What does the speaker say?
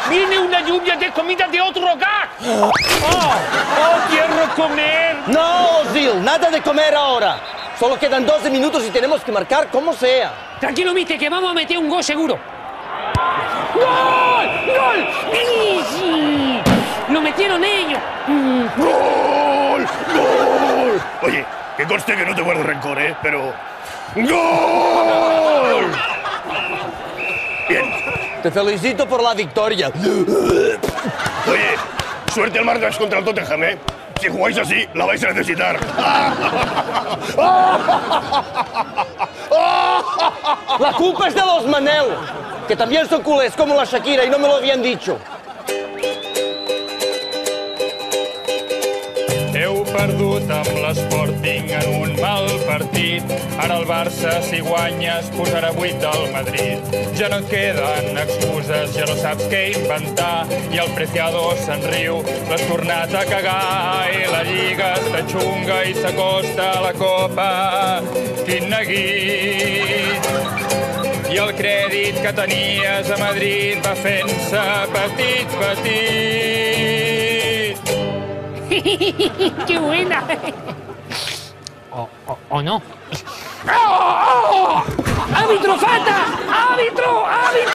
Viene una lluvia de comida de otro hogar. Quiero comer. No, Ozil, nada de comer ahora. Solo quedan 12 minutos y tenemos que marcar como sea. Tranquilo, mister, que vamos a meter un gol seguro. ¡Gol! ¡Gol! ¡Sí! ¡Lo metieron ellos! ¡Gol! ¡Gol! Oye, que conste que no te guardo rencor, ¿eh? Pero... ¡Gol! Bien. Te felicito por la victoria. Oye, suerte al marcas contra el Tottenham, ¿eh? Si jugáis así, la vais a necesitar. La culpa es de los Manel, que también son culés como la Shakira y no me lo habían dicho. Heu perdut amb l'Sporting en un mal partit. Ara el Barça, si guanya, es posarà 8 del Madrid. Ja no et queden excuses, ja no saps què inventar. I el Preciado se'n riu, l'has tornat a cagar. I la Lliga està xunga i s'acosta a la Copa. Quin neguit! I el crèdit que tenies a Madrid va fent-se petit, petit. ¡Qué buena! ¿O no? ¡Árbitro, falta! ¡Árbitro! ¡Árbitro!